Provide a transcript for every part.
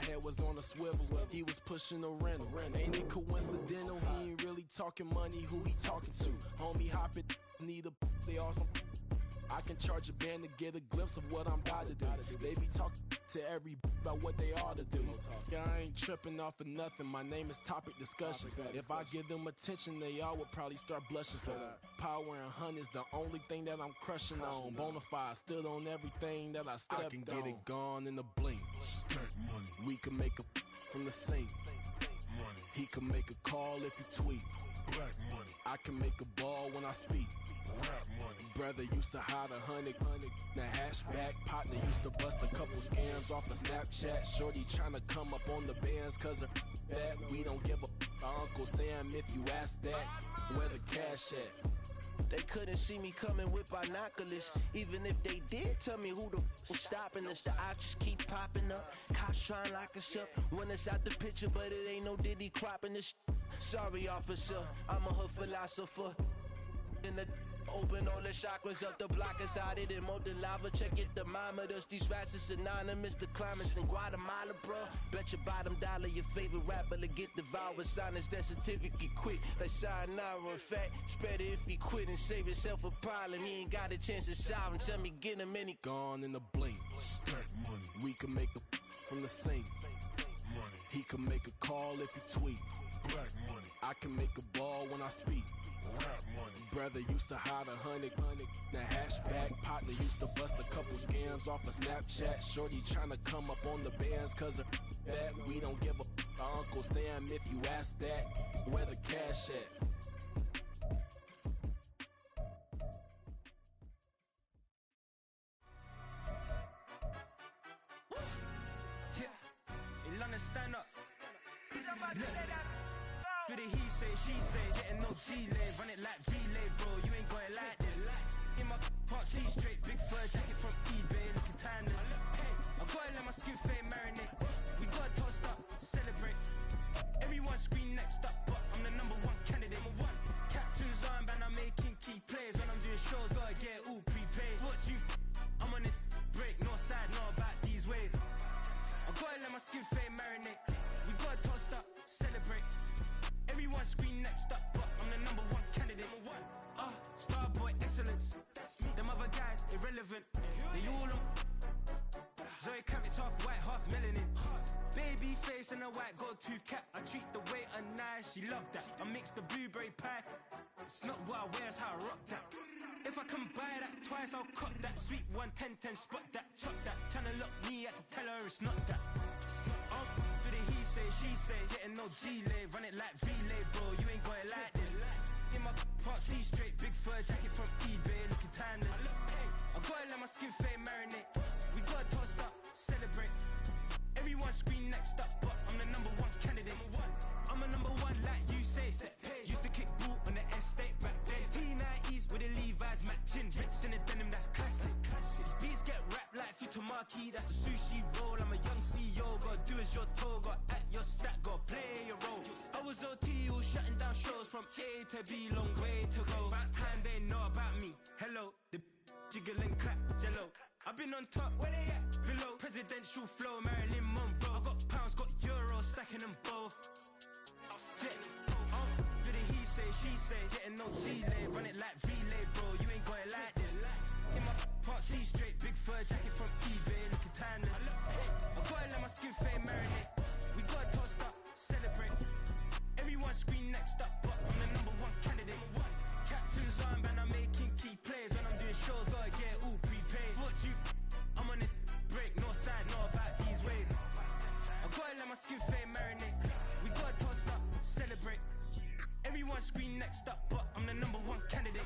head was on a swivel. He was pushing a rental. Ain't it coincidental? He ain't really talking money. Who he talking to? Homie hoppin', need a they awesome. I can charge a band to get a glimpse of what I'm about to do. They be talking to every about what they ought to do. Yeah, I ain't tripping off of nothing. My name is Topic Discussion. If I give them attention, they all would probably start blushing. So power and hunt is the only thing that I'm crushing on. Bonafide, stood on everything that I stepped on. I can get it gone in a blink. Stack money. We can make a from the sink. Money. He can make a call if you tweet. Black money. I can make a ball when I speak. Rap money. Brother used to hide 100. The hashback partner used to bust a couple scams off of Snapchat. Shorty tryna come up on the bands cause of that. We don't give a Uncle Sam if you ask that. Where the cash at? They couldn't see me coming with binoculars. Even if they did, tell me who the was stopping us. The options keep popping up. Cops trying to lock us up. When it's out the picture, but it ain't no Diddy cropping this. Sorry, officer, I'm a hood philosopher. In the open all the chakras up the block inside it and molten lava. Check it, thermometers. These rats is synonymous. The climates in Guatemala, bro. Bet your bottom dollar your favorite rapper to get devoured. Sign his death certificate quick. Like sayonara. In fact, it's better if he quit and save himself a problem. He ain't got a chance to solve and tell me get him any. Gone in a blink. Stack money. We can make a from the sink. Money. He can make a call if you tweet. Black money. I can make a ball when I speak. Rap money. Brother used to hide 100. The hashback partner used to bust a couple scams off of Snapchat. Shorty tryna come up on the bands cause of that. We don't give a Uncle Sam if you ask that. Where the cash at? Yeah, in London stand up. Do the he say, she say, getting no delay. Run it like relay, bro, you ain't going like this. In my part C straight, big fur jacket from eBay, looking timeless. I gotta let my skin fade marinate. We gotta toast up, celebrate. Everyone scream next up, but I'm the number one candidate. Captain's armband, I'm making key plays. When I'm doing shows, gotta get all prepaid. What you I'm on it, break, no side, no about these ways. I gotta let my skin fade marinate. We gotta toast up, celebrate. Everyone scream next up, but I'm the number one candidate. Starboy excellence. Them other guys irrelevant. They all on. Zoe Camp, it's half white, half melanin. Baby face and a white gold tooth cap. I treat the waiter nice, she love that. I mix the blueberry pie. It's not what I wear, it's how I rock that. If I can buy that twice, I'll cut that. Sweet 110, spot that, chop that. Tryna lock me, I had to tell her it's not that. Do the he say, she say, getting no delay. Run it like relay, bro, you ain't got it like this. In my part C straight, big fur jacket from eBay, looking timeless. I gotta let my skin fade marinate. We gotta toast up, celebrate. Everyone scream next up, but I'm the number one candidate. I'm a number one like you say, set page. Used to kick boot on the estate back then. T90s with the Levi's matching. Rips in the denim, that's classic. These beats get wrapped like Futamaki, that's a sushi roll. I'm a young CEO, gotta do as you're told. Gotta act your stat, gotta play your role. I was OT, all shutting down shows from A to B, long way to go. About time they know about me. Hello, the jiggle and clap, jello. I've been on top, where they at? Below, presidential flow, Marilyn Monroe. I got pounds, got euros, stacking them both. Do the he say, she say, getting no delay. Run it like relay, bro, you ain't got it like this. In my part C straight, big fur jacket from eBay, looking timeless. I gotta let my skin fade marinate. We gotta toast up, celebrate. Everyone scream next up, but I'm the number one candidate. Captain's armband, I'm making key plays. When I'm doing shows, gotta get all prepaid. What you, I'm on it, break, no side, no about these ways. I gotta let my skin fade marinate. We gotta toast up, celebrate. Everyone scream next up, but I'm the number one candidate.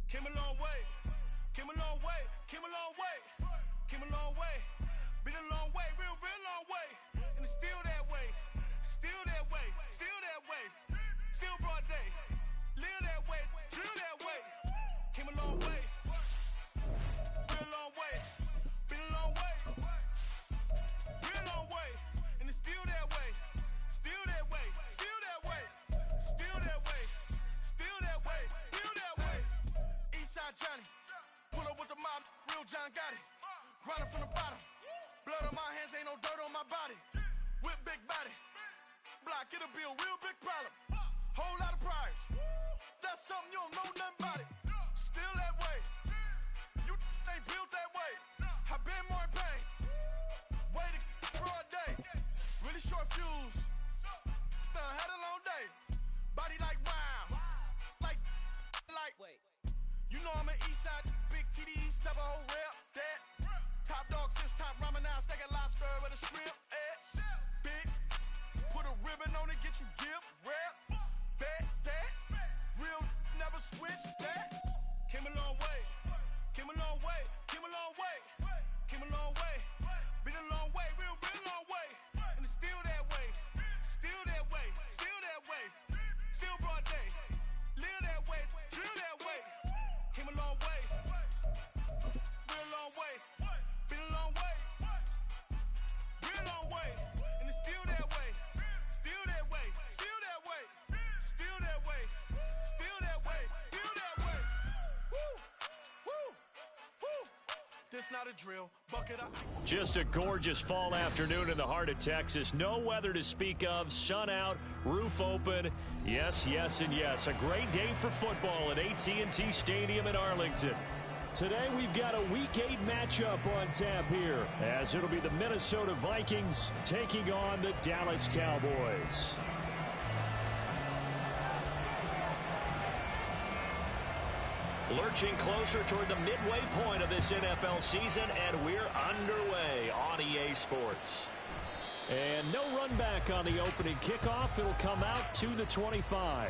Came a long way, came a long way, came a long way, came a long Still broad day. Live that way, drill that way. Came a long way. Been a long way. Been a long way. Been a long way. And it's still that way. Still that way. Still that way. Still that way. Still that way. Still that way. Eastside Johnny. Pull up with the mob. Real John Gotti. Grinding from the bottom. Blood on my hands, ain't no dirt on my body. With big body. Block, it'll be a real big problem. Whole lot of prize. That's something you don't know nothing about it. Still that way. You ain't built that way. I been more in pain. Way to broad day. Really short fuse. Had a long day. Body like wow. Like. Wait. You know I'm an Eastside big TDE step a whole rep. That. Top dog since top ramen now. Steak and lobster with a shrimp. Big. Put a ribbon on it, get you give. Rep. Bet that. Real never switch that. Came a long way. Came a long way. Came a long way. Came a long way. Been a long way. Real been a long way. And it's still that way. Still that way. Still that way. Still broad day. Live that way. Drill that way. Came a long way. Been a long way. Been a long way. Been a long way. And it's still that way. Still that way. Still that way. Still that way. Still that way. Still that way. Woo. Woo. Woo. This not a drill. Bucket up. Just a gorgeous fall afternoon in the heart of Texas. No weather to speak of. Sun out. Roof open. Yes, yes, and yes. A great day for football at AT&T Stadium in Arlington. Today we've got a Week 8 matchup on tap here, as it'll be the Minnesota Vikings taking on the Dallas Cowboys. Lurching closer toward the midway point of this NFL season, and we're underway on EA Sports. And no run back on the opening kickoff. It'll come out to the 25.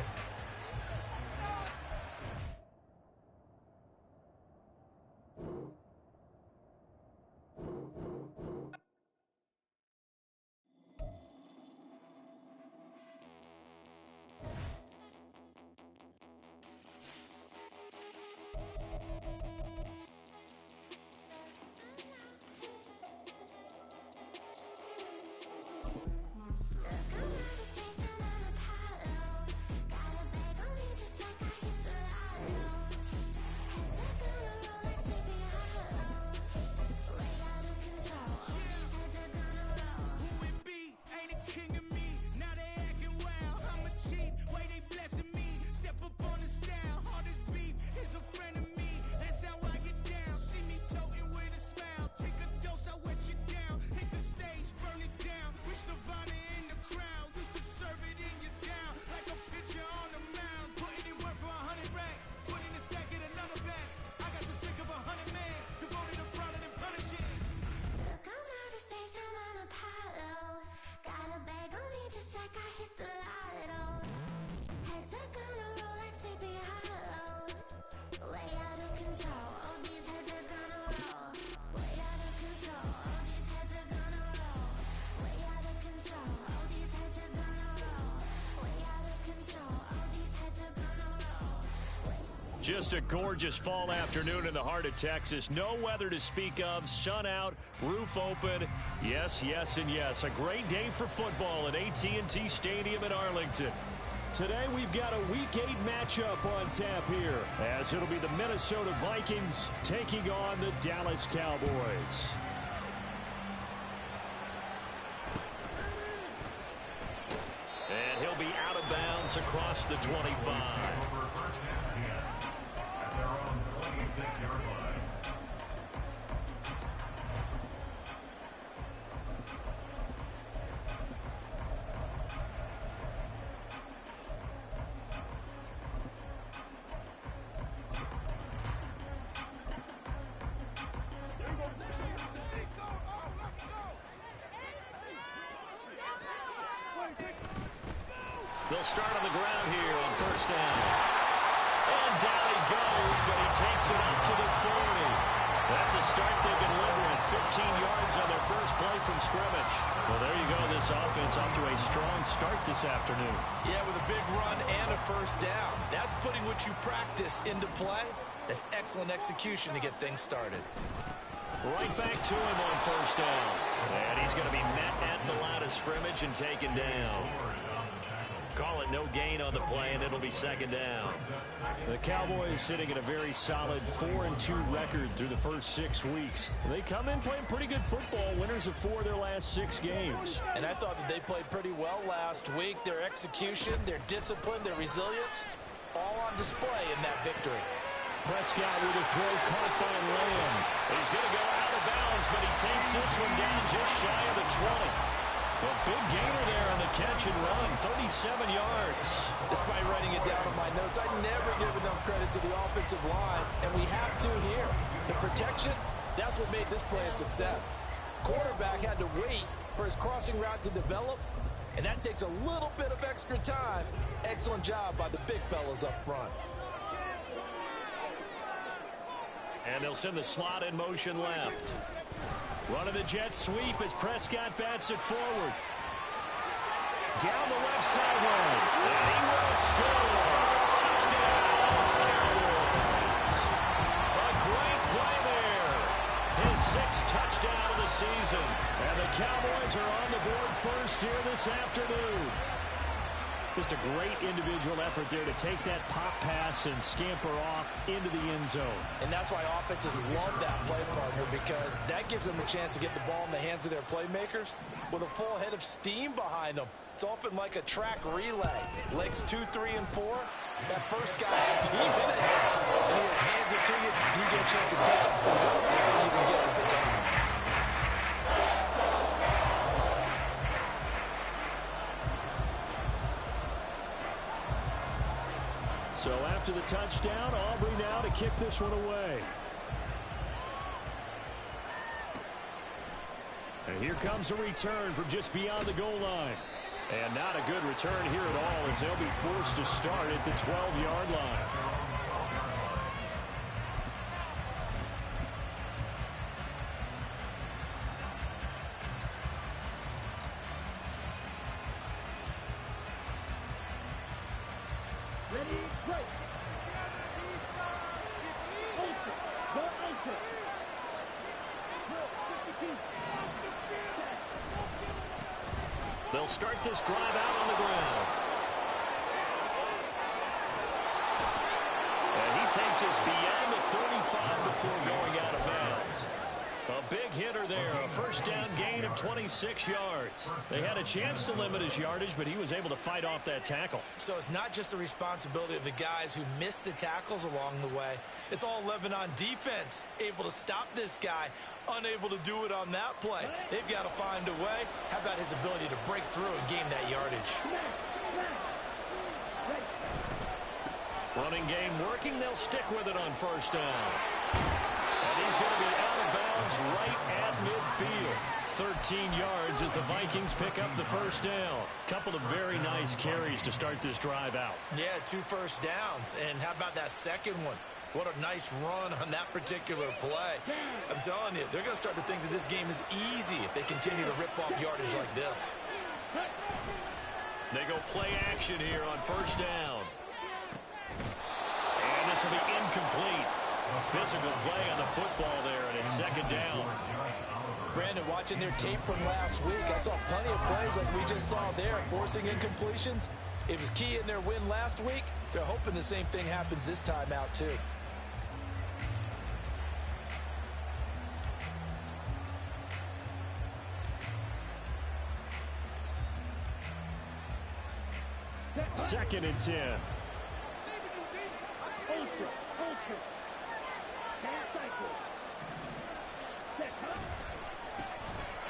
Just a gorgeous fall afternoon in the heart of Texas. No weather to speak of. Sun out, roof open. Yes, yes, and yes. A great day for football at AT&T Stadium in Arlington. Today we've got a Week 8 matchup on tap here, as it'll be the Minnesota Vikings taking on the Dallas Cowboys. And he'll be out of bounds across the 25. They'll start on the ground here on first down. And down he goes, but he takes it up to the 40. That's a start they've been delivering. 15 yards downs on their first play from scrimmage. Well, there you go. This offense off to a strong start this afternoon. Yeah, with a big run and a first down. That's putting what you practice into play. That's excellent execution to get things started. Right back to him on first down. And he's going to be met at the line of scrimmage and taken down. Call it no gain on the play, and it'll be second down. The Cowboys sitting at a very solid 4-2 record through the first 6 weeks. They come in playing pretty good football, winners of 4 of their last 6 games. And I thought that they played pretty well last week. Their execution, their discipline, their resilience, all on display in that victory. Prescott with a throw caught by Lamb. He's going to go out of bounds, but he takes this one down just shy of the 20. A big gainer there on the catch and run, 37 yards. Despite writing it down on my notes, I never give enough credit to the offensive line, and we have to here. The protection, that's what made this play a success. Quarterback had to wait for his crossing route to develop, and that takes a little bit of extra time. Excellent job by the big fellas up front. And they'll send the slot in motion left. Running the jet sweep as Prescott bats it forward. Down the left sideline. And he will score. Touchdown, Cowboys. A great play there. His 6th touchdown of the season. And the Cowboys are on the board first here this afternoon. Just a great individual effort there to take that pop pass and scamper off into the end zone. And that's why offenses love that play partner, because that gives them a chance to get the ball in the hands of their playmakers with a full head of steam behind them. It's often like a track relay. Legs 2, 3, and 4. That first guy's steaming it, and he just hands it to you. You get a chance to take off and go before you even get to the time. So after the touchdown, Aubrey now to kick this one away. And here comes a return from just beyond the goal line. And not a good return here at all, as they'll be forced to start at the 12-yard line. They'll start this drive out on the ground. And he takes us beyond the 35 before going out of bounds. A big hitter there, a first down gain of 26 yards. They had a chance to limit his yardage, but he was able to fight off that tackle. So it's not just the responsibility of the guys who missed the tackles along the way. It's all living on defense, able to stop this guy, unable to do it on that play. They've got to find a way. How about his ability to break through and gain that yardage? Running game working. They'll stick with it on first down. And he's going to be out of bounds right at midfield. 13 yards as the Vikings pick up the first down. Couple of very nice carries to start this drive out. Yeah, 2 first downs. And how about that second one? What a nice run on that particular play. I'm telling you, they're going to start to think that this game is easy if they continue to rip off yardage like this. They go play action here on first down. And this will be incomplete. A physical play on the football there, and it's second down. Brandon, watching their tape from last week, I saw plenty of plays like we just saw there, forcing incompletions. It was key in their win last week. They're hoping the same thing happens this time out, too. Second and 10.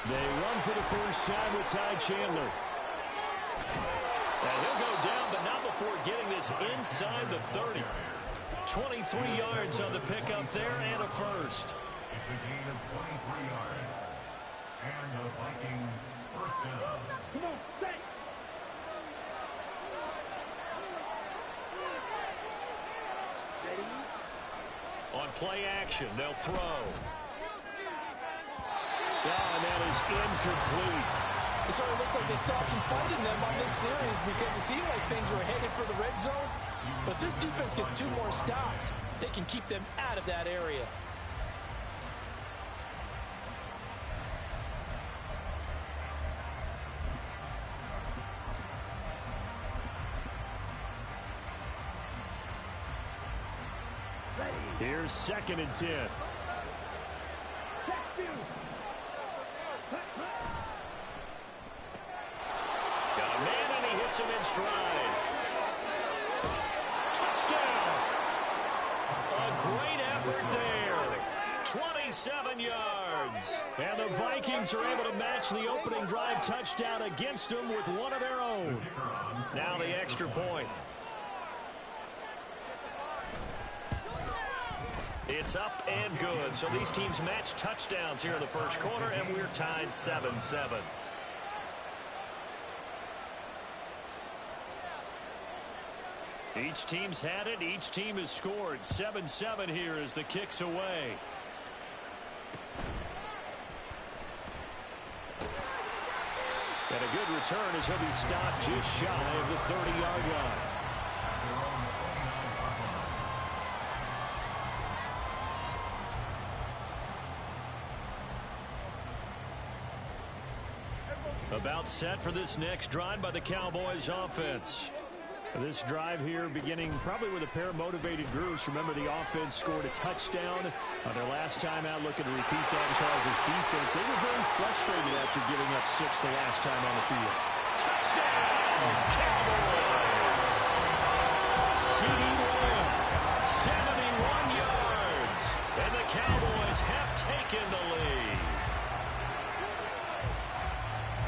They run for the first time with Ty Chandler. And he'll go down, but not before getting this inside the 30. 23 yards on the pickup there and a first. It's a gain of 23 yards. And the Vikings first down. Come on, stay. On play action, they'll throw. incomplete. It sort of looks like they still have some fight in them on this series because it seemed like things were headed for the red zone. But this defense gets 2 more stops. They can keep them out of that area. Here's 2nd and 10. Got a man, and he hits him in stride. Touchdown! A great effort there. 27 yards. And the Vikings are able to match the opening drive touchdown against them with one of their own. Now the extra point. It's up and good. So these teams match touchdowns here in the first quarter, and we're tied 7-7. Each team's had it. Each team has scored. 7-7 here as the kick's away. And a good return as he'll be stopped just shy of the 30-yard line. About set for this next drive by the Cowboys offense. This drive here beginning probably with a pair of motivated groups. Remember, the offense scored a touchdown on their last time out, looking to repeat that in Charles' defense. They were very frustrated after giving up 6 the last time on the field. Touchdown, Cowboys! CeeDee Lamb, 71 yards, and the Cowboys have taken the lead.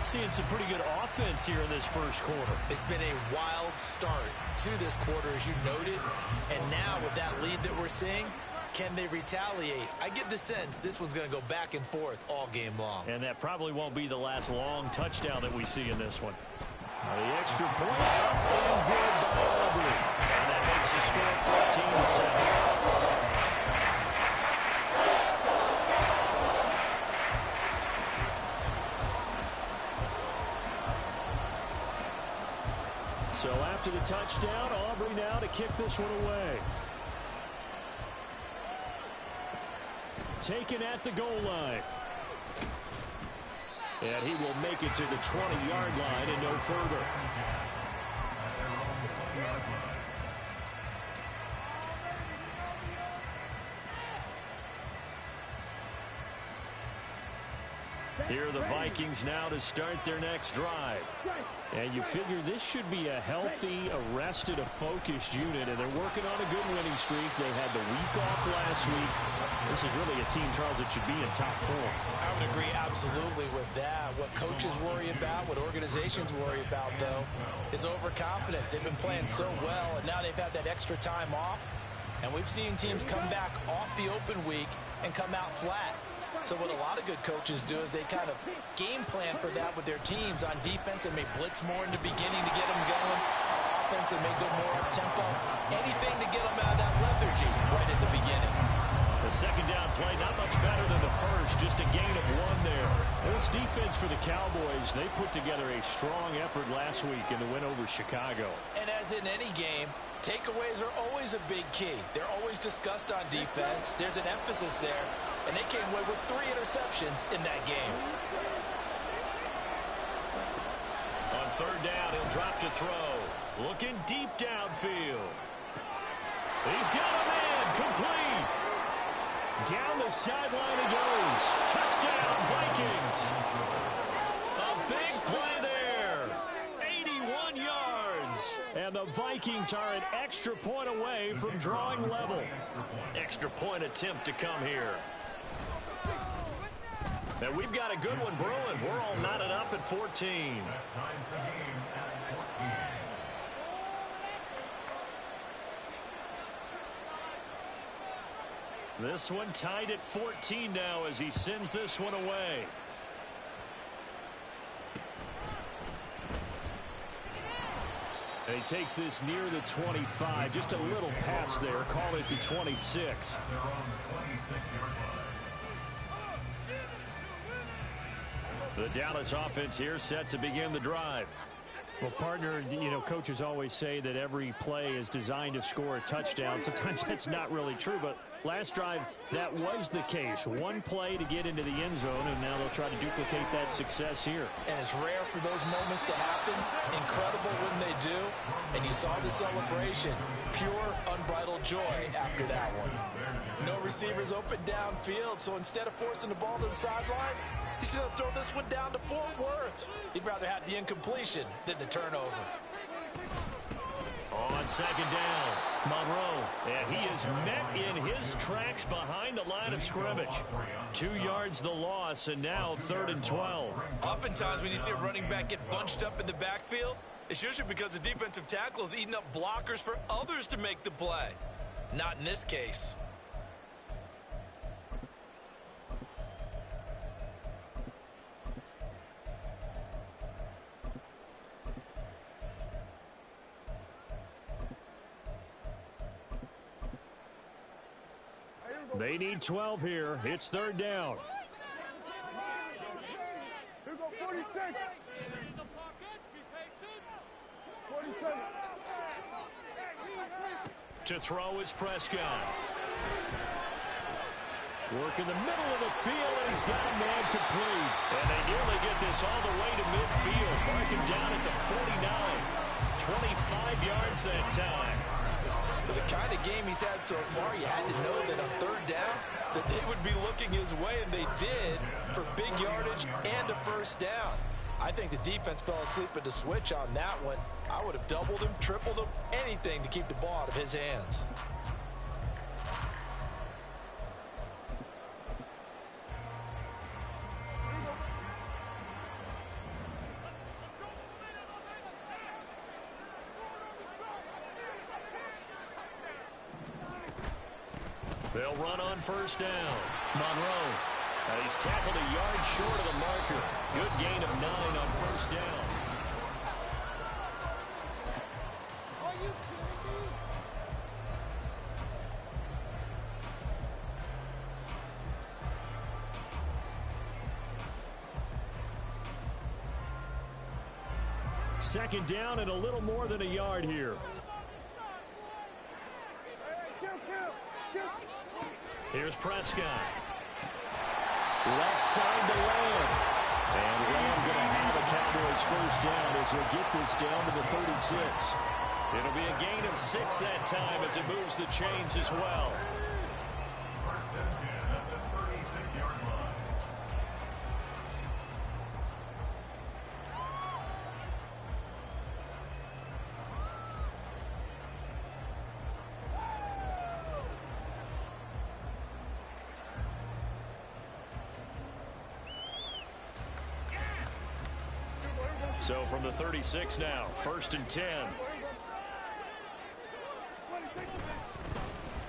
Seeing some pretty good offense here in this first quarter. It's been a wild start to this quarter, as you noted. And now with that lead that we're seeing, can they retaliate? I get the sense this one's going to go back and forth all game long. And that probably won't be the last long touchdown that we see in this one. The extra point up and good by Aubrey. And that makes the score 14-7. So after the touchdown, Aubrey now to kick this one away. Taken at the goal line. And he will make it to the 20-yard line and no further. Here are the Vikings now to start their next drive. And you figure this should be a healthy, arrested, a focused unit, and they're working on a good winning streak. They had the week off last week. This is really a team, Charles, that should be in top form. I would agree absolutely with that. What coaches worry about, what organizations worry about, though, is overconfidence. They've been playing so well, and now they've had that extra time off. And we've seen teams come back off the open week and come out flat. So what a lot of good coaches do is they kind of game plan for that with their teams. On defense, they may blitz more in the beginning to get them going. On offense, they may go more up-tempo. Anything to get them out of that lethargy right at the beginning. The second down play, not much better than the first, just a gain of 1 there. This defense for the Cowboys, they put together a strong effort last week in the win over Chicago. And as in any game, takeaways are always a big key. They're always discussed on defense. There's an emphasis there. And they came away with 3 interceptions in that game. On third down, he'll drop to throw. Looking deep downfield. He's got a man, complete. Down the sideline he goes. Touchdown, Vikings. A big play there. 81 yards. And the Vikings are an extra point away from drawing level. Extra point attempt to come here. And we've got a good one brewing. We're all knotted up at 14. This one tied at 14 now as he sends this one away. And he takes this near the 25. Just a little pass there. Call it the 26. The Dallas offense here set to begin the drive. Well, partner, coaches always say that every play is designed to score a touchdown. Sometimes that's not really true, but last drive, that was the case. One play to get into the end zone, and now they'll try to duplicate that success here. And it's rare for those moments to happen. Incredible when they do. And you saw the celebration. Pure, unbridled joy after that one. No receivers open downfield, so instead of forcing the ball to the sideline, he's going to throw this one down to Fort Worth. He'd rather have the incompletion than the turnover. On second down, Monroe, and he is met in his tracks behind the line of scrimmage. 2 yards the loss, and now 3rd and 12. Oftentimes when you see a running back get bunched up in the backfield, it's usually because the defensive tackle is eating up blockers for others to make the play. Not in this case. They need 12 here. It's 3rd down. Here go 46. 47. To throw is Prescott. Work in the middle of the field, and he's got a man complete. And they nearly get this all the way to midfield. Marking down at the 49. 25 yards that time. With the kind of game he's had so far, you had to know that on 3rd down that they would be looking his way, and they did, for big yardage and a 1st down. I think the defense fell asleep at the switch on that one. I would have doubled him, tripled him, anything to keep the ball out of his hands. They'll run on 1st down. Monroe. He's tackled a yard short of the marker. Good gain of 9 on 1st down. Are you kidding me? Second down and a little more than a yard here. Here's Prescott. Left side to Lamb. And Lamb going to have a Cowboys 1st down as he'll get this down to the 36. It'll be a gain of 6 that time as it moves the chains as well. First and 10 at the 36-yard line. So from the 36 now, 1st and 10.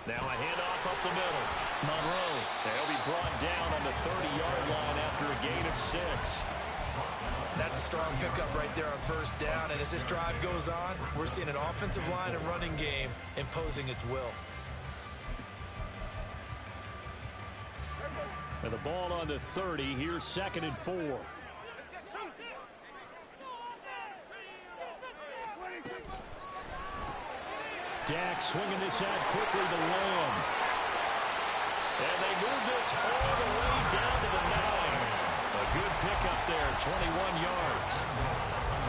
Now a handoff up the middle. Monroe. They'll be brought down on the 30-yard line after a gain of 6. That's a strong pickup right there on 1st down, and as this drive goes on, we're seeing an offensive line and running game imposing its will. And the ball on the 30. Here's 2nd and 4. Dak swinging this out quickly to Lamb. And they move this all the way down to the 9. A good pickup there, 21 yards.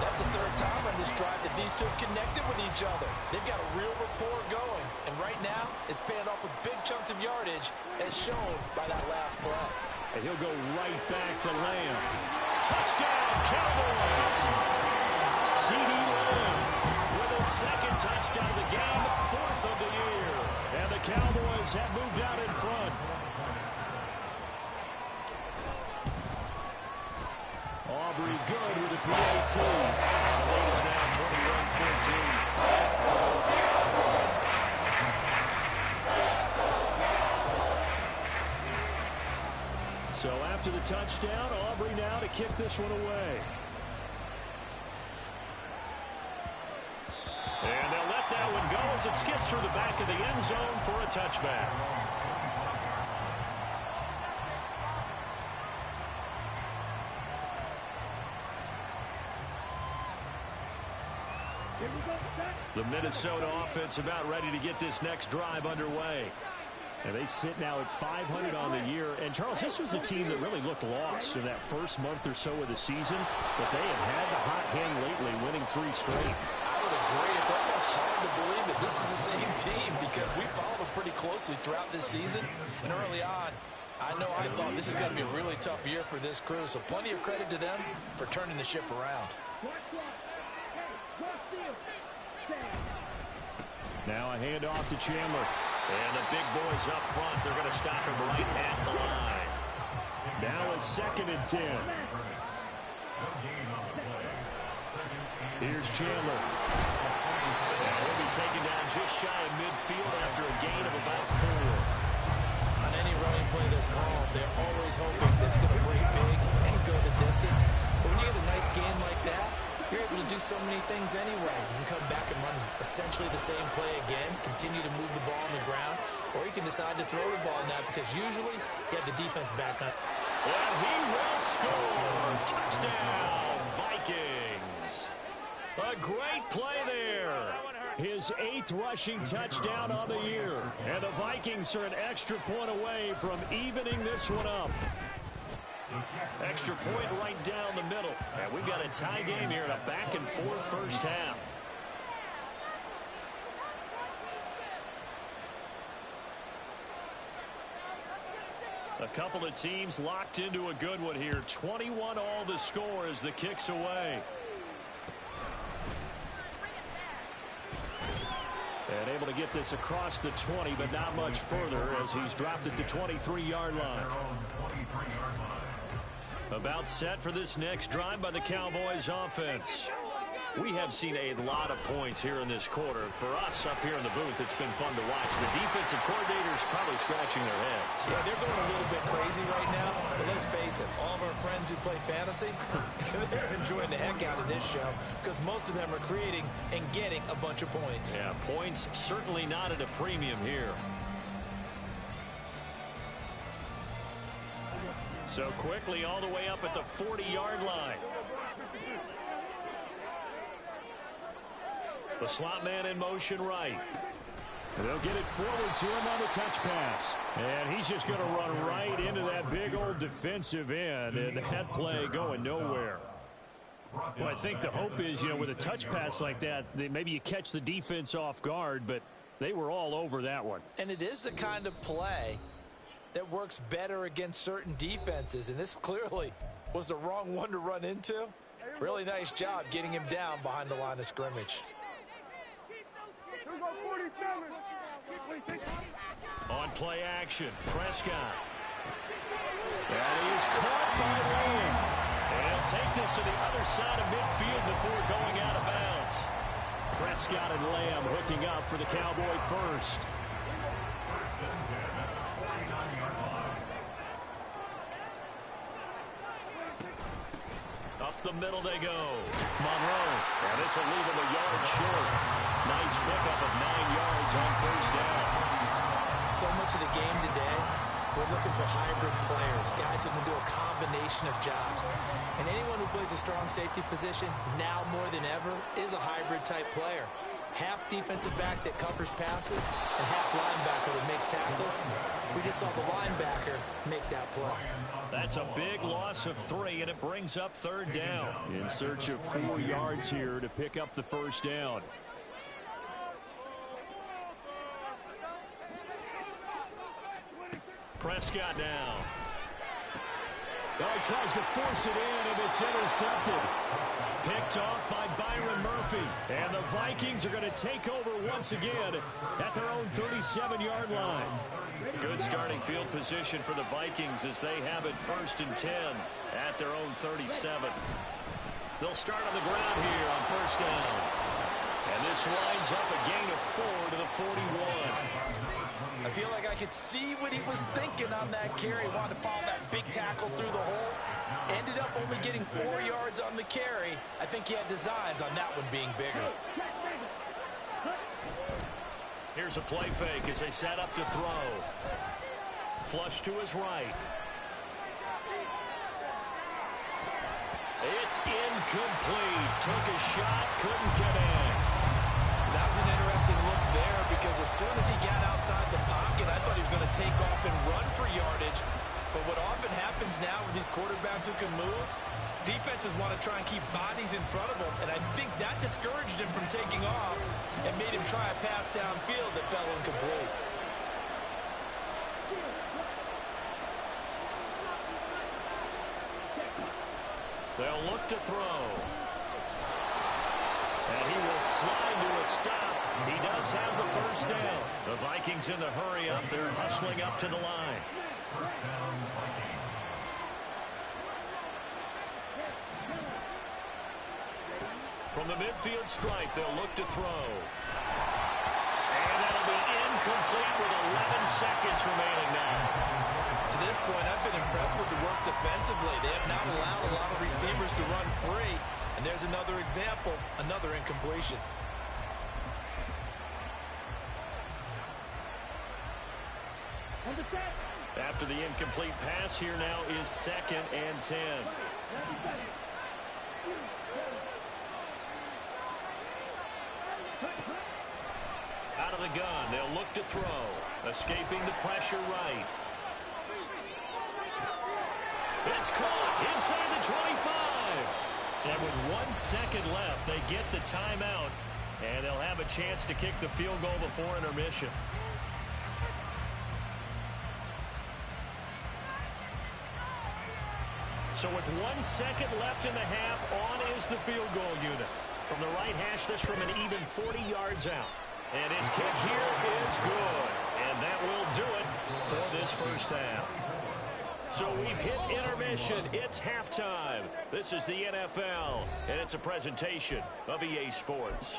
That's the 3rd time on this drive that these two have connected with each other. They've got a real rapport going. And right now, it's paying off with big chunks of yardage, as shown by that last play. And he'll go right back to Lamb. Touchdown, Cowboys! C.D. Lamb with his 2nd touchdown of the game, 4th of the year. And the Cowboys have moved out in front. Aubrey good with the PAT. And the lead is now 21-14. So after the touchdown, Aubrey now to kick this one away. And they'll let that one go as it skips through the back of the end zone for a touchback. The Minnesota offense about ready to get this next drive underway. And they sit now at 500 on the year. And, Charles, this was a team that really looked lost in that first month or so of the season. But they have had the hot hand lately, winning 3 straight. I would agree. It's almost hard to believe that this is the same team because we followed them pretty closely throughout this season. And early on, I thought this is going to be a really tough year for this crew. So plenty of credit to them for turning the ship around. Now a handoff to Chandler. And the big boys up front, they're going to stop him right at the line. Now a 2nd and 10. Here's Chandler. And he'll be taken down just shy of midfield after a gain of about 4. On any running play that's called, they're always hoping that it's going to break big and go the distance. But when you get a nice gain like that, you're able to do so many things anyway. You can come back and run essentially the same play again, continue to move the ball on the ground, or you can decide to throw the ball now because usually you have the defense back on. And he will score. Touchdown, Vikings. A great play there. His 8th rushing touchdown on the year. And the Vikings are an extra point away from evening this one up. Extra point right down the middle. And we've got a tie game here in a back-and-forth first half. A couple of teams locked into a good one here. 21 all the score as the kick's away. And able to get this across the 20, but not much further as he's dropped at the 23-yard line. About set for this next drive by the Cowboys offense. We have seen a lot of points here in this quarter. For us up here in the booth, it's been fun to watch. The defensive coordinators probably scratching their heads. Yeah, they're going a little bit crazy right now. But let's face it, all of our friends who play fantasy, they're enjoying the heck out of this show because most of them are creating and getting a bunch of points. Yeah, points certainly not at a premium here. So quickly all the way up at the 40-yard line. The slot man in motion right. They'll get it forward to him on the touch pass. And he's just going to run right into that big old defensive end. And that play going nowhere. Well, I think the hope is, with a touch pass like that, maybe you catch the defense off guard, but they were all over that one. And it is the kind of play that works better against certain defenses. And this clearly was the wrong one to run into. Really nice job getting him down behind the line of scrimmage. On play action, Prescott. And he is caught by Lamb. And he'll take this to the other side of midfield before going out of bounds. Prescott and Lamb hooking up for the Cowboy first. Up the middle they go. Monroe. And this will leave him a yard short. Nice pickup of 9 yards on first down. So much of the game today, we're looking for hybrid players, guys who can do a combination of jobs. And anyone who plays a strong safety position, now more than ever, is a hybrid type player. Half defensive back that covers passes and half linebacker that makes tackles. We just saw the linebacker make that play. That's a big loss of 3, and it brings up 3rd down. In search of 4 yards here to pick up the first down. Prescott now. Oh, he tries to force it in, and it's intercepted. Picked off by Byron Murphy. And the Vikings are going to take over once again at their own 37-yard line. Good starting field position for the Vikings as they have it 1st and 10 at their own 37. They'll start on the ground here on first down. And this winds up a gain of 4 to the 41. I feel like I could see what he was thinking on that carry. Wanted to follow that big tackle through the hole. Ended up only getting 4 yards on the carry. I think he had designs on that one being bigger. Here's a play fake as they set up to throw. Flush to his right. It's incomplete. Took a shot, couldn't get in. was an interesting look there because as soon as he got outside the pocket, I thought he was going to take off and run for yardage. But what often happens now with these quarterbacks who can move, defenses want to try and keep bodies in front of them, and I think that discouraged him from taking off and made him try a pass downfield that fell incomplete. They'll look to throw. And he will slide to a stop. He does have the first down. The Vikings in the hurry up. They're hustling up to the line. First down, Vikings. From the midfield stripe, they'll look to throw. And that'll be incomplete with 11 seconds remaining now. To this point, I've been impressed with the work defensively. They have not allowed a lot of receivers to run free. And there's another example, another incompletion. After the incomplete pass, here now is 2nd and 10. Out of the gun, they'll look to throw. Escaping the pressure right. It's caught inside the 25. And with 1 second left, they get the timeout. And they'll have a chance to kick the field goal before intermission. So with 1 second left in the half, on is the field goal unit. From the right hash, this from an even 40 yards out. And his kick here is good. And that will do it for this first half. So we've hit intermission. It's halftime. This is the NFL, and it's a presentation of EA Sports.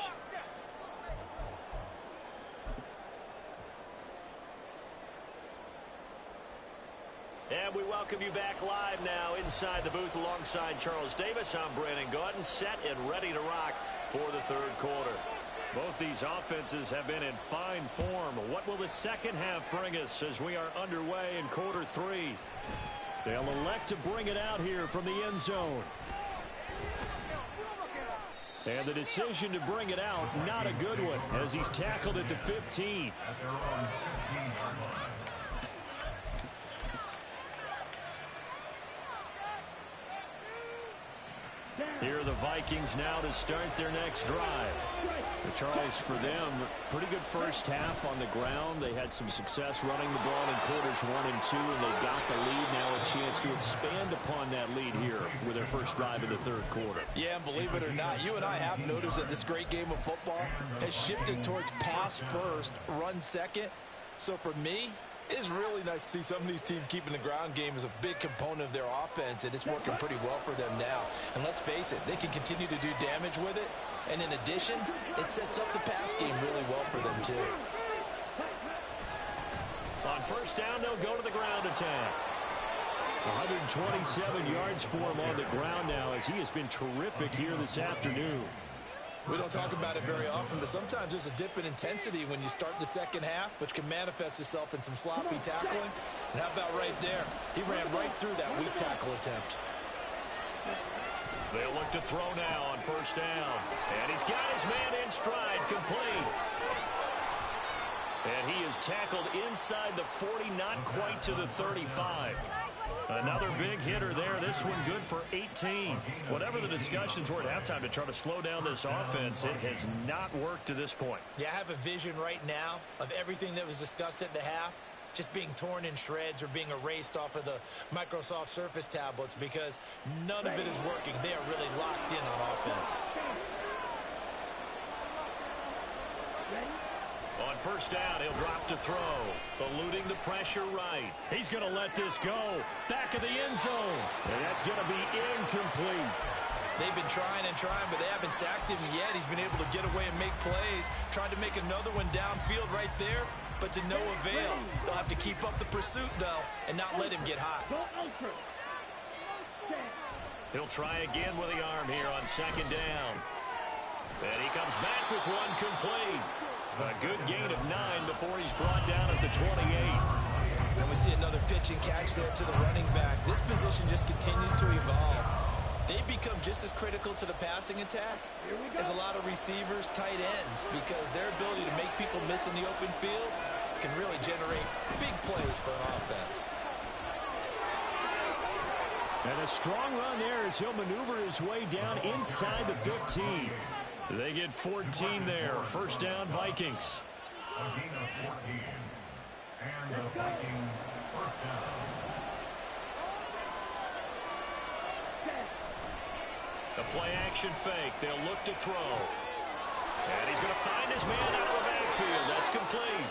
And we welcome you back live now inside the booth alongside Charles Davis. I'm Brandon Gaudin, set and ready to rock for the third quarter. Both these offenses have been in fine form. What will the second half bring us as we are underway in quarter 3? They'll elect to bring it out here from the end zone. And the decision to bring it out, not a good one, as he's tackled at the 15. At their own 15-yard line. Here are the Vikings now to start their next drive. Charles, for them, pretty good first half on the ground. They had some success running the ball in quarters 1 and 2, and they got the lead. Now a chance to expand upon that lead here with their first drive in the third quarter. Yeah, and believe it or not, you and I have noticed that this great game of football has shifted towards pass first, run second. So for me, it is really nice to see some of these teams keeping the ground game as a big component of their offense, and it's working pretty well for them now. And let's face it, they can continue to do damage with it. And in addition, it sets up the pass game really well for them, too. On first down, they'll go to the ground attack. 127 yards for him on the ground now, as he has been terrific here this afternoon. We don't talk about it very often, but sometimes there's a dip in intensity when you start the second half, which can manifest itself in some sloppy tackling. And how about right there? He ran right through that weak tackle attempt. They'll look to throw now on first down. And he's got his man in stride, complete. And he is tackled inside the 40, not quite to the 35. Another big hitter there. This one good for 18. Whatever the discussions were at halftime to try to slow down this offense, it has not worked to this point. Yeah, I have a vision right now of everything that was discussed at the half just being torn in shreds or being erased off of the Microsoft Surface tablets because none of it is working. They are really locked in on offense. On first down, he'll drop to throw. Eluding the pressure right. He's going to let this go. Back of the end zone. And that's going to be incomplete. They've been trying and trying, but they haven't sacked him yet. He's been able to get away and make plays. Tried to make another one downfield right there, but to no avail. They'll have to keep up the pursuit, though, and not let him get hot. He'll try again with the arm here on second down. And he comes back with one complete. A good gain of 9 before he's brought down at the 28. And we see another pitch and catch there to the running back. This position just continues to evolve. They become become just as critical to the passing attack as a lot of receivers, tight ends, because their ability to make people miss in the open field can really generate big plays for an offense. And a strong run there as he'll maneuver his way down inside the 15. They get 14 there. First down, Vikings. A gain of 14. And the Vikings first down. The play-action fake. They'll look to throw. And he's going to find his man out of the backfield. That's complete.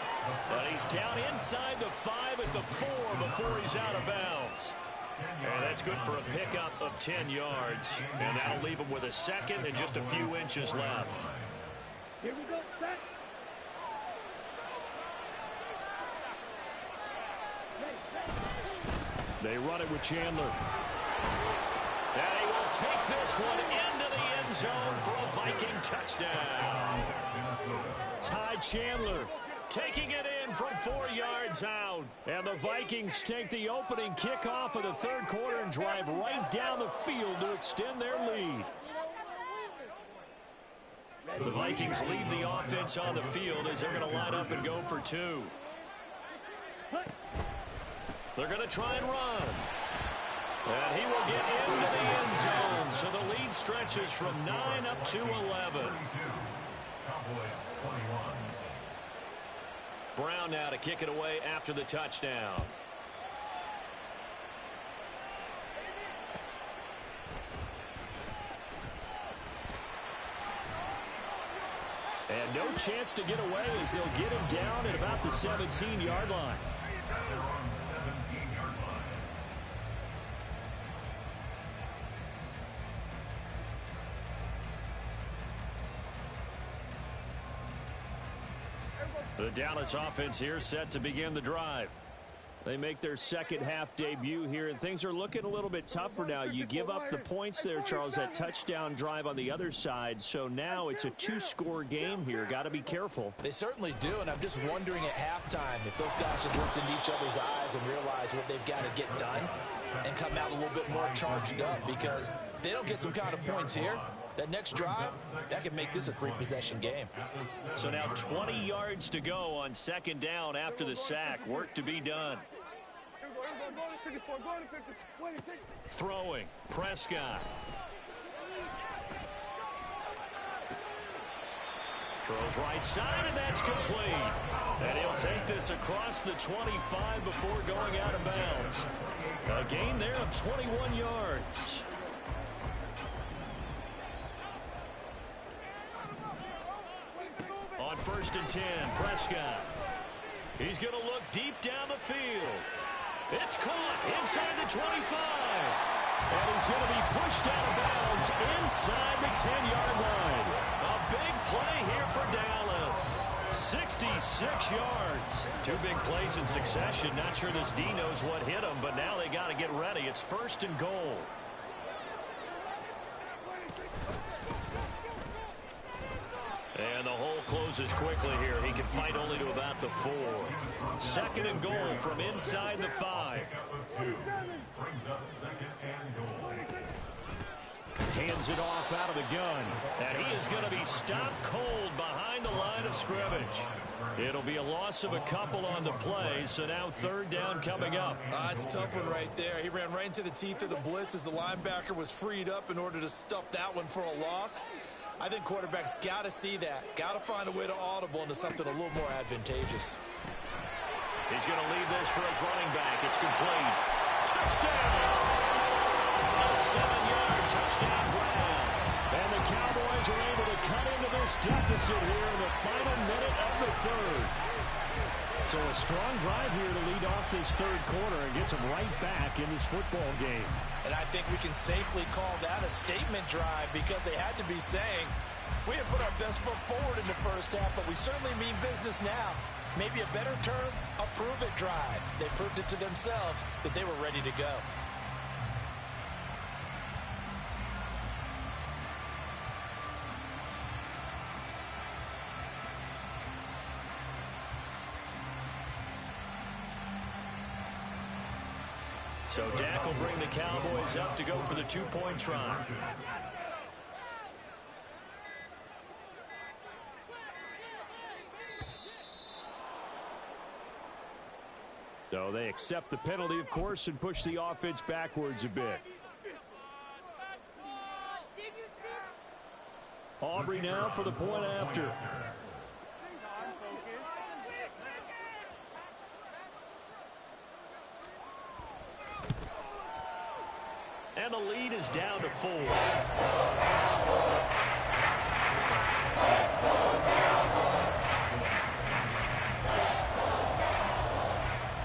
But he's down inside the 5 at the 4 before he's out of bounds. And that's good for a pickup of 10 yards. And that'll leave him with a second and just a few inches left. Here we go, set. They run it with Chandler. And he will take this one into the end zone for a Viking touchdown. Ty Chandler taking it in from 4 yards out. And the Vikings take the opening kickoff of the third quarter and drive right down the field to extend their lead. The Vikings leave the offense on the field as they're going to line up and go for 2. They're going to try and run. And he will get into the end zone. So the lead stretches from 9 up to 11. Cowboys 21. Brown now to kick it away after the touchdown. And no chance to get away as they'll get him down at about the 17-yard line. They're on 17-yard line. The Dallas offense here set to begin the drive. They make their second half debut here, and things are looking a little bit tougher now. You give up the points there, Charles, that touchdown drive on the other side. So now it's a 2-score game here. Got to be careful. They certainly do, and I'm just wondering at halftime if those guys just looked into each other's eyes and realize what they've got to get done and come out a little bit more charged up, because if they don't get some kind of points here, that next drive, that could make this a 3-possession game. So now 20 yards to go on second down after the sack. Work to be done. Throwing, Prescott. Throws right side, and that's complete. And he'll take this across the 25 before going out of bounds. A gain there of 21 yards. On 1st and 10, Prescott. He's going to look deep down the field. It's caught inside the 25. And he's going to be pushed out of bounds inside the 10-yard line. A big play here for Dallas. 66 yards. 2 big plays in succession. Not sure this D knows what hit him, but now they got to get ready. It's 1st and goal. And the hole closes quickly here. He can fight only to about the 4. 2nd and goal from inside the 5. Brings up 2nd and goal. Hands it off out of the gun. And he is going to be stopped cold behind the line of scrimmage. It'll be a loss of a couple on the play, so now 3rd down coming up. It's a tough one right there. He ran right into the teeth of the blitz as the linebacker was freed up in order to stuff that one for a loss. I think quarterbacks got to see that. Got to find a way to audible into something a little more advantageous. He's going to leave this for his running back. It's complete. Touchdown! A 7-yard touchdown grab. And the Cowboys are able to cut into this deficit here in the final minute of the 3rd. So a strong drive here to lead off this 3rd quarter and gets them right back in this football game. And I think we can safely call that a statement drive, because they had to be saying, we have put our best foot forward in the first half, but we certainly mean business now. Maybe a better term, a prove-it drive. They proved it to themselves that they were ready to go. So Dak will bring the Cowboys up to go for the 2-point try. So they accept the penalty, of course, and push the offense backwards a bit. Aubrey now for the point after. And the lead is down to 4.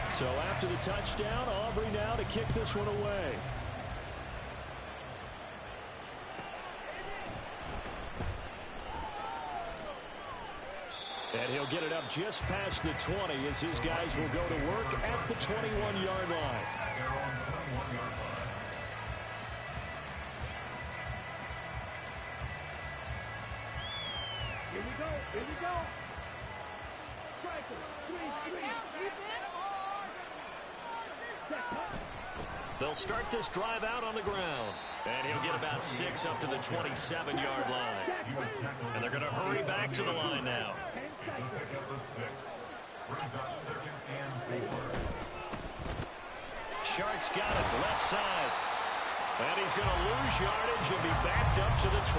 So after the touchdown, Aubrey now to kick this one away. And he'll get it up just past the 20 as his guys will go to work at the 21-yard line. Here we go. Here we go. Striker. 3-3. They'll start this drive out on the ground. And he'll get about 6 up to the 27-yard line. And they're going to hurry back to the line now. It's a pickup of 6. Brings up 2nd and 4. Shark's got it, left side. And he's going to lose yardage and be backed up to the 25.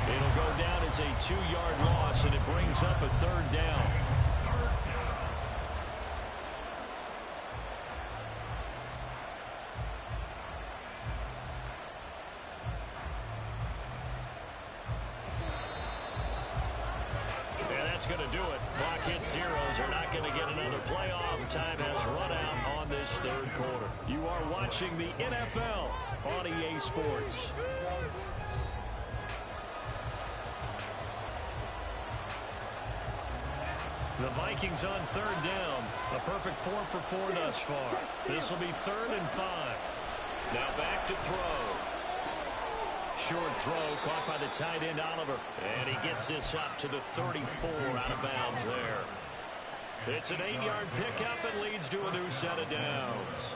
It'll go down as a 2-yard loss, and it brings up a 3rd down. Going to do it. Clock hits zeros. Are not going to get another playoff. Time has run out on this 3rd quarter. You are watching the NFL on EA Sports. The Vikings on 3rd down. A perfect 4 for 4 thus far. This will be 3rd and 5. Now back to throw. Short throw caught by the tight end Oliver, and he gets this up to the 34 out of bounds there. It's an 8-yard pickup and leads to a new set of downs.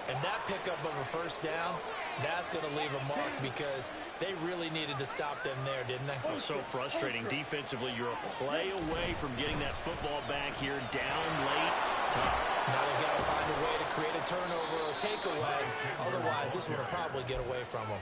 And that pickup of a 1st down, that's going to leave a mark because they really needed to stop them there, didn't they? Oh, so frustrating. Defensively, you're a play away from getting that football back here down late. Tough. Now they've got to find a way to create a turnover or takeaway. Otherwise, this one will probably get away from them.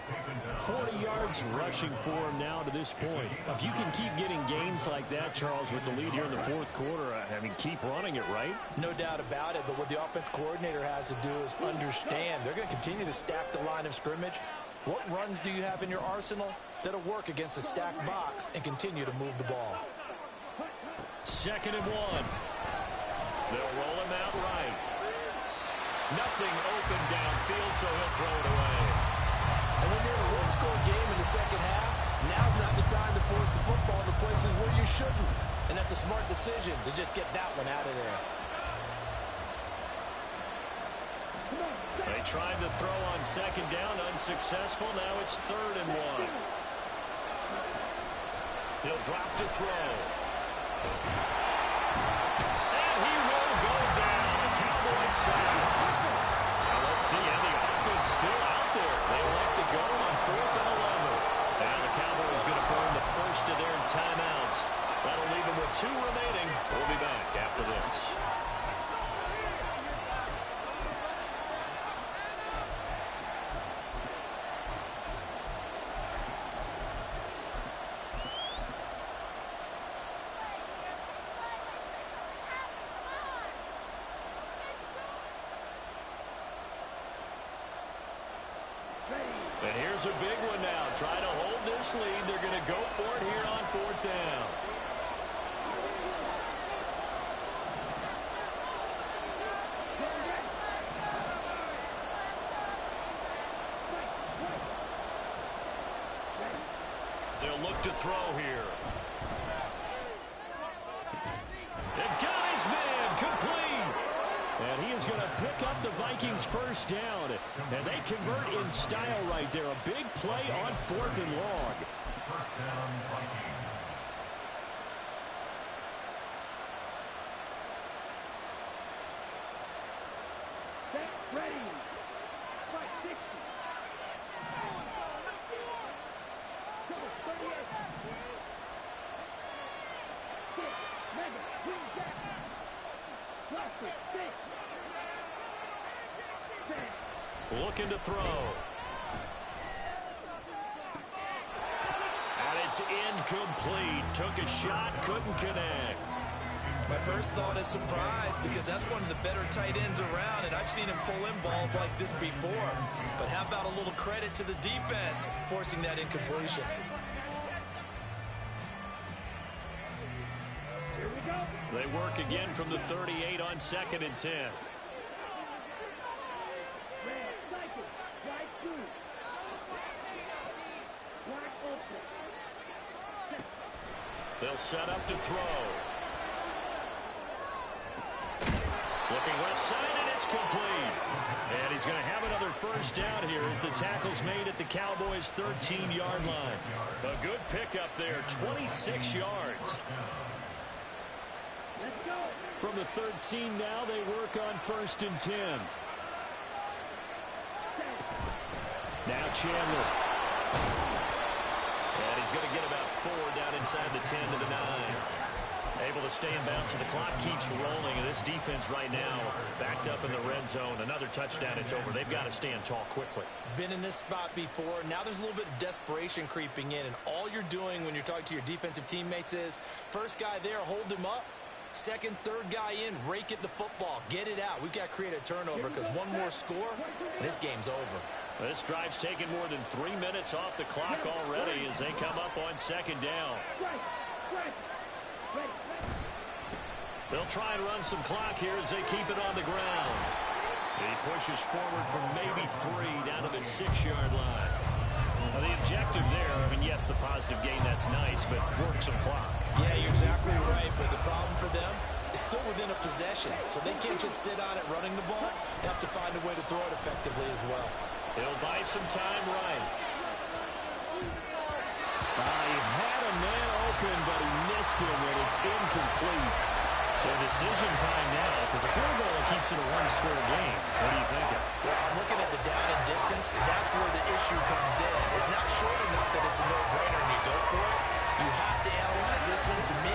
40 yards rushing for him now to this point. If you can keep getting gains like that, Charles, with the lead here in the 4th quarter, I mean, keep running it, right? No doubt about it, but what the offense coordinator has to do is understand. They're going to continue to stack the line of scrimmage. What runs do you have in your arsenal that'll work against a stacked box and continue to move the ball? 2nd and 1. They'll roll him out right. Nothing open downfield, so he'll throw it away. And when you're in a one-score game in the 2nd half, now's not the time to force the football to places where you shouldn't. And that's a smart decision to just get that one out of there. They tried to throw on 2nd down, unsuccessful. Now it's 3rd and 1. He'll drop to throw. And he will go down. The Cowboys sack. Now let's see, and the offense still out there. They elect to go on 4th and 11. Now the Cowboys going to burn the first of their timeouts. That'll leave them with 2 remaining. We'll be back after this. And here's a big one now. Try to hold this lead. They're going to go for it here on 4th down. They'll look to throw here. And guys, man, complete. And he is going to pick up the Vikings' 1st down. And they convert in style right there. A big play on 4th and long. 1st down, Vikings. Ready. Fight 60. Go, 38. 6. Mega. Green jack. Cluster. 6. 10. Looking to throw. And it's incomplete. Took a shot, couldn't connect. My first thought is surprise because that's one of the better tight ends around, and I've seen him pull in balls like this before. But how about a little credit to the defense forcing that incompletion? Here we go. They work again from the 38 on 2nd and 10. Red, cycle. Right through. Black open. They'll set up to throw. Looking left side, and it's complete. And he's going to have another first down here as the tackle's made at the Cowboys' 13-yard line. A good pickup there, 26 yards. Let's go. From the 13 now, they work on 1st and 10. Now Chandler. And he's going to get about 4 down inside the 10 to the 9. Able to stay in bounds, and the clock keeps rolling. And this defense right now backed up in the red zone. Another touchdown, it's over. They've got to stand tall quickly. Been in this spot before. Now there's a little bit of desperation creeping in, and all you're doing when you're talking to your defensive teammates is first guy there, hold him up. Second, third guy in, rake at the football. Get it out. We've got to create a turnover because one more score, and this game's over. This drive's taken more than 3 minutes off the clock already as they come up on 2nd down. They'll try and run some clock here as they keep it on the ground. He pushes forward from maybe 3 down to the 6-yard line. Well, the objective there, I mean, yes, the positive gain, that's nice, but work some clock. Yeah, you're exactly right, but the problem for them is still within a possession, so they can't just sit on it running the ball. They have to find a way to throw it effectively as well. He'll buy some time right. He had a man open, but he missed him, and it's incomplete. So decision time now, because a field goal keeps it a one-score game. What are you thinking? Well, I'm looking at the down and distance, and that's where the issue comes in. It's not short enough that it's a no-brainer and you go for it. You have to analyze this one. To me,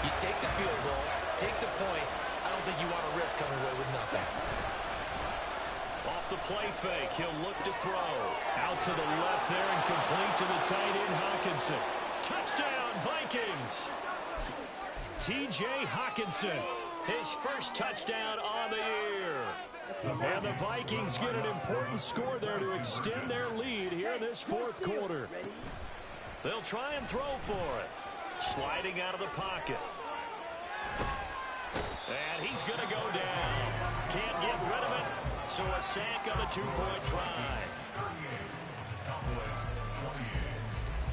you take the field goal, take the points. I don't think you want to risk coming away with nothing. Off the play fake, he'll look to throw. Out to the left there and complete to the tight end, Hawkinson. Touchdown, Vikings! T.J. Hawkinson, his first touchdown on the year. And the Vikings get an important score there to extend their lead here in this 4th quarter. They'll try and throw for it. Sliding out of the pocket. And he's going to go down. Can't get rid of it. So a sack on the 2-point try.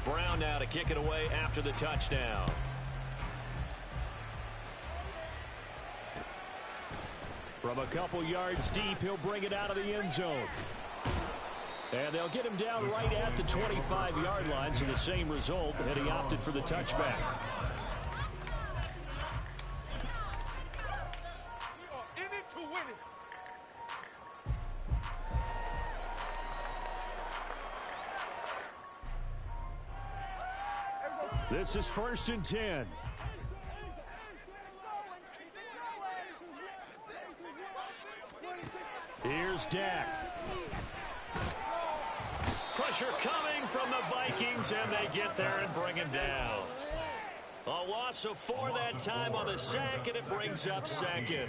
Brown now to kick it away after the touchdown. From a couple yards deep, he'll bring it out of the end zone. And they'll get him down right at the 25-yard line, so the same result, and he opted for the touchback. In it to win it. This is 1st and 10. Here's Dak. Pressure coming from the Vikings, and they get there and bring him down. A loss of 4 that time on the sack, and it brings up 2nd.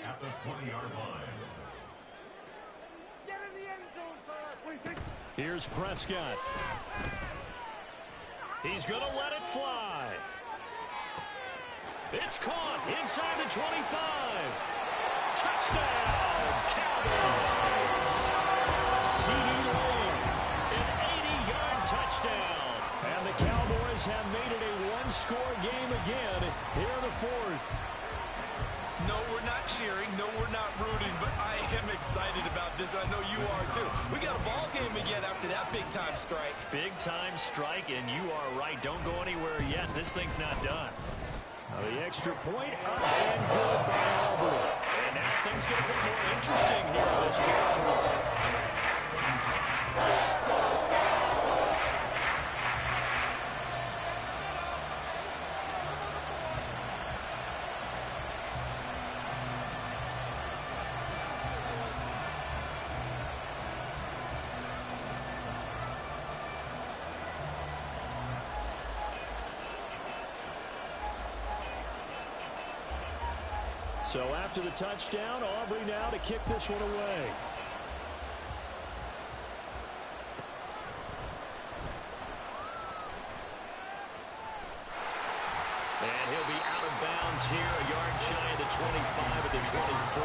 At the 20-yard line. Get in the end zone, sir. Here's Prescott. He's going to let it fly. It's caught inside the 25. Touchdown, Cowboys! C.D. Lamb, an 80-yard touchdown. And the Cowboys have made it a one-score game again here in the 4th. No, we're not cheering. No, we're not rooting, but I am excited about this. I know you are, too. We got a ball game again after that big-time strike. Big-time strike, and you are right. Don't go anywhere yet. This thing's not done. The extra point up and good by Auburn. And now things get a bit more interesting here in this fourth quarter. So after the touchdown, Aubrey now to kick this one away. And he'll be out of bounds here, a yard shy of the 25 at the 24.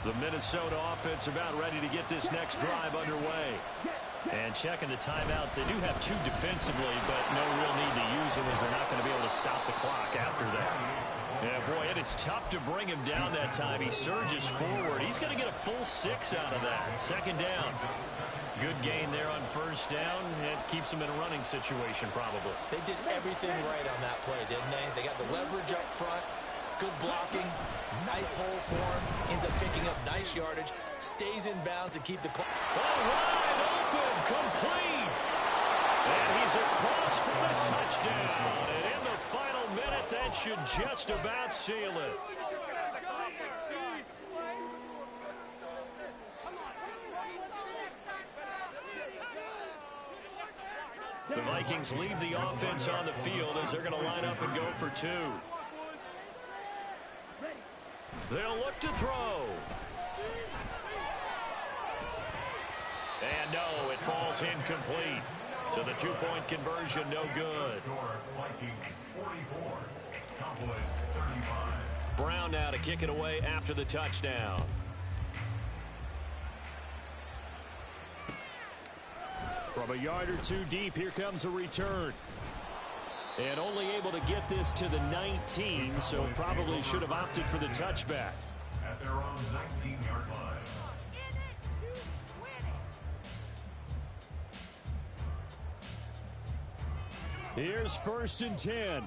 The Minnesota offense about ready to get this next drive underway. And checking the timeouts, they do have two defensively, but no real need to use them as they're not going to be able to stop the clock after that. Yeah, boy, it is tough to bring him down that time. He surges forward. He's going to get a full 6 out of that. Second down. Good gain there on first down. It keeps them in a running situation probably. They did everything right on that play, didn't they? They got the leverage up front. Good blocking, nice hole for him, ends up picking up nice yardage, stays in bounds to keep the clock. Oh, wide open, complete. And he's across for the touchdown. And in the final minute, that should just about seal it. The Vikings leave the offense on the field as they're going to line up and go for 2. They'll look to throw. And no, it falls incomplete. So the 2-point conversion, no good. Brown now to kick it away after the touchdown. From a yard or two deep, here comes a return. And only able to get this to the 19, so probably should have opted for the touchback. At their own 19-yard line. Here's 1st and 10.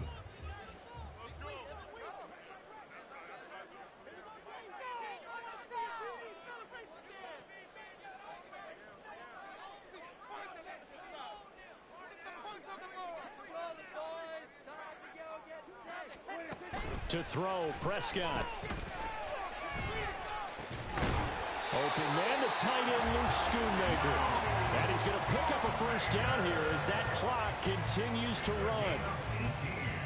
To throw, Prescott. Open man, the tight end, Luke Schoonmaker. And he's going to pick up a first down here as that clock continues to run.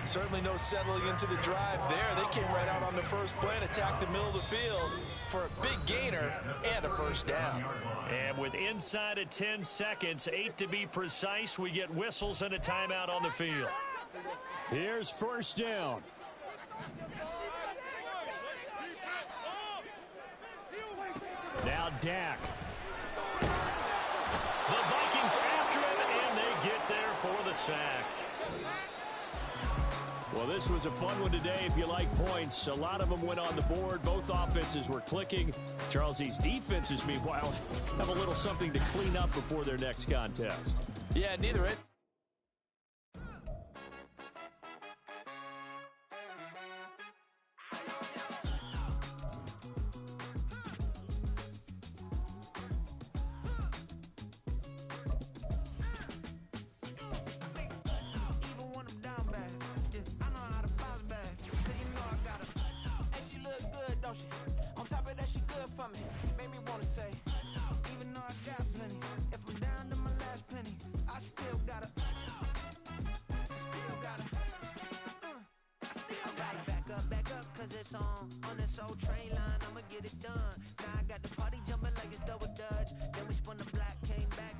Certainly no settling into the drive there. They came right out on the first play and attacked the middle of the field for a big gainer and a first down. And with inside of 10 seconds, 8 to be precise, we get whistles and a timeout on the field. Here's 1st down. Now Dak. The Vikings after him, and they get there for the sack. Well, this was a fun one today if you like points. A lot of them went on the board. Both offenses were clicking. Charles, these defenses, meanwhile, have a little something to clean up before their next contest. Yeah, neither it. On top of that, she good for me. Made me wanna say, even though I got plenty, if I'm down to my last penny, I still gotta back up, cause it's on this old train line, I'ma get it done. Now I got the party jumping like it's double dutch. Then we spun the block, came back.